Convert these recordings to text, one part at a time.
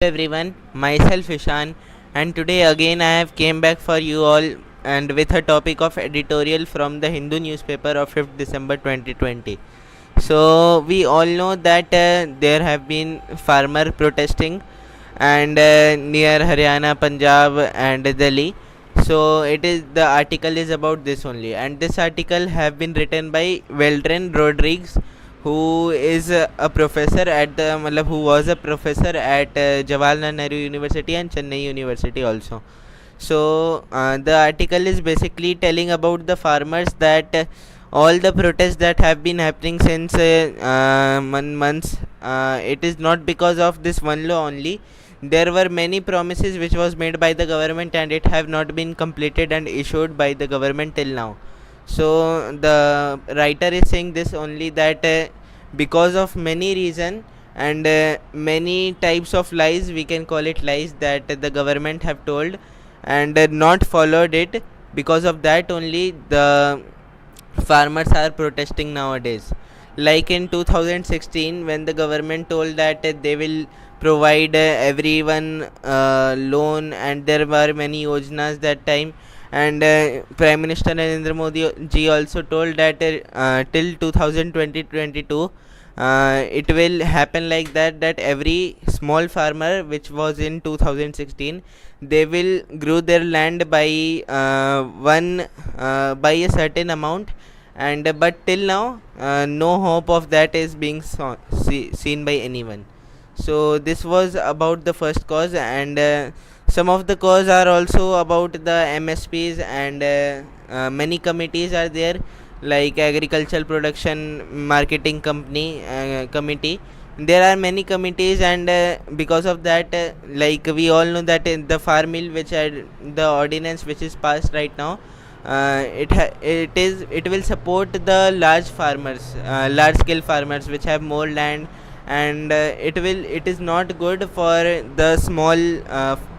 Everyone, myself Ishan, and today again I have came back for you all and with a topic of editorial from the Hindu newspaper of 5th December 2020. So we all know that there have been farmer protesting and near Haryana, Punjab and Delhi. So the article is about this only, and this article have been written by Veldren Rodriguez, who is a professor at the who was a professor at Jawaharlal Nehru University and Chennai University also. So the article is basically telling about the farmers that all the protests that have been happening since months, it is not because of this one law only. There were many promises which was made by the government and it have not been completed and issued by the government till now. So the writer is saying this only that because of many reason and many types of lies, we can call it lies, that the government have told and not followed it, because of that only the farmers are protesting nowadays. Like in 2016, when the government told that they will provide everyone loan, and there were many yojanas that time, and Prime Minister Narendra Modi ji also told that till 2020-22 it will happen like that every small farmer which was in 2016, they will grow their land by by a certain amount, and but till now no hope of that is being seen by anyone. So this was about the first cause, and some of the cause are also about the MSPs, and many committees are there, like Agricultural Production Marketing Committee. There are many committees, and because of that, like we all know that in the farm bill, which are the ordinance which is passed right now, it will support the large farmers, large scale farmers which have more land, and it is not good for the small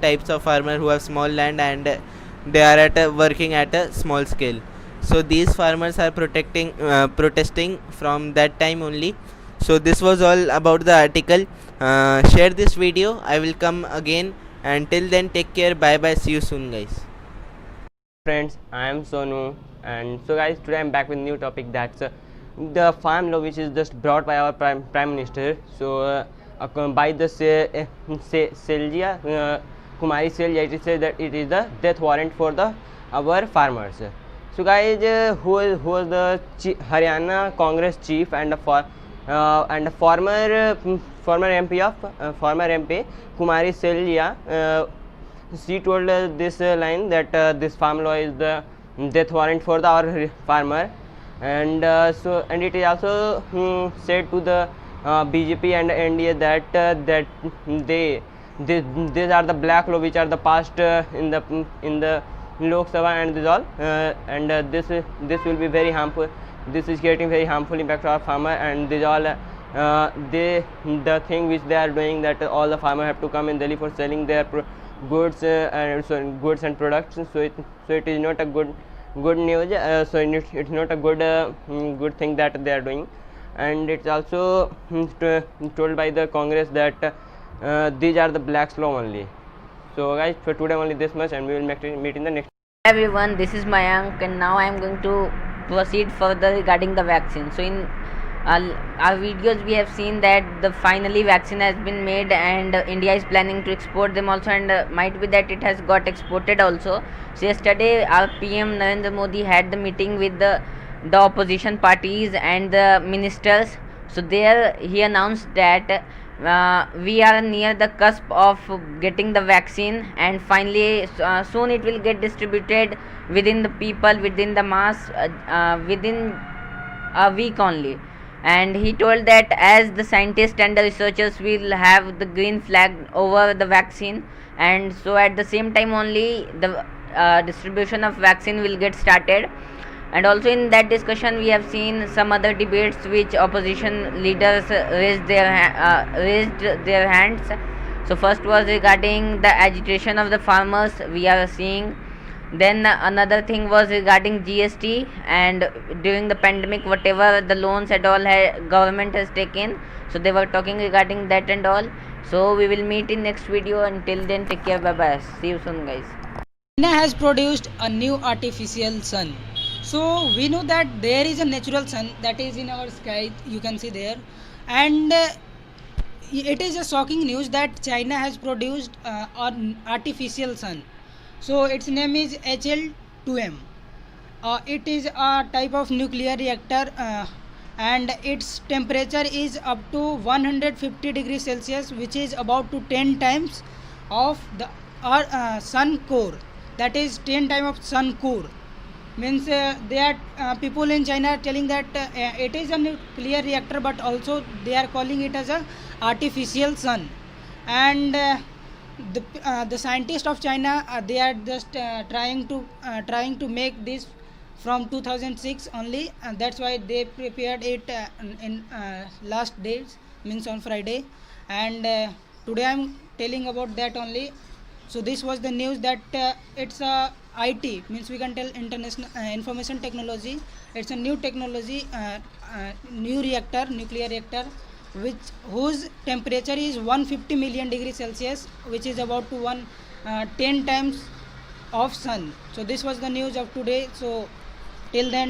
types of farmer who have small land and they are working at a small scale. So these farmers are protesting from that time only. So this was all about the article. Share this video. I will come again. Until then, take care. Bye bye. See you soon, guys. Friends, I am Sonu, and so guys, today I am back with a new topic, that's the farm law which is just brought by our Prime Minister. So by the Selja, Kumari Selja, it is said that it is the death warrant for our farmers. So guys, who was the Haryana Congress chief and a former MP Kumari Selja, she told this line that this farm law is the death warrant for our farmer, and it is also said to the BJP and NDA that these are the black law which are the passed in the Lok Sabha, and this all and this will be very harmful. This is getting very harmful impact to our farmer, and this all the thing which they are doing, that all the farmers have to come in Delhi for selling their goods and products. So it is not a good news. So it's not a good thing that they are doing, and it's also told by the Congress that these are the blacks law only. So guys, for today only this much, and we will meet in the next. Everyone, this is Mayank, and now I am going to proceed further regarding the vaccine. So in our videos we have seen that the finally vaccine has been made, and India is planning to export them also, and might be that it has got exported also. So yesterday our PM Narendra Modi had the meeting with the opposition parties and the ministers. So there he announced that we are near the cusp of getting the vaccine, and finally soon it will get distributed within the people, within the mass, within a week only. And he told that as the scientists and the researchers will have the green flag over the vaccine, and so at the same time only the distribution of vaccine will get started. And also in that discussion we have seen some other debates which opposition leaders raised their hands. So first was regarding the agitation of the farmers we are seeing. Then another thing was regarding GST, and during the pandemic whatever the loans and all government has taken, so they were talking regarding that and all. So we will meet in next video. Until then, take care. Bye bye. See you soon, guys. China has produced a new artificial sun. So we know that there is a natural sun that is in our sky. You can see there, and it is a shocking news that China has produced an artificial sun. So its name is HL2M. It is a type of nuclear reactor, and its temperature is up to 150 degrees Celsius, which is about to 10 times of the sun core. That is 10 times of sun core. Means they are people in China are telling that it is a nuclear reactor, but also they are calling it as a artificial sun. And the scientists of China, they are just trying to make this from 2006 only, and that's why they prepared it in last days, means on Friday. And today I'm telling about that only. So this was the news that it's a IT, means we can tell international information technology. It's a new technology, new reactor, nuclear reactor, whose temperature is 150 million degrees Celsius, which is about to 10 times of sun. So this was the news of today. So till then.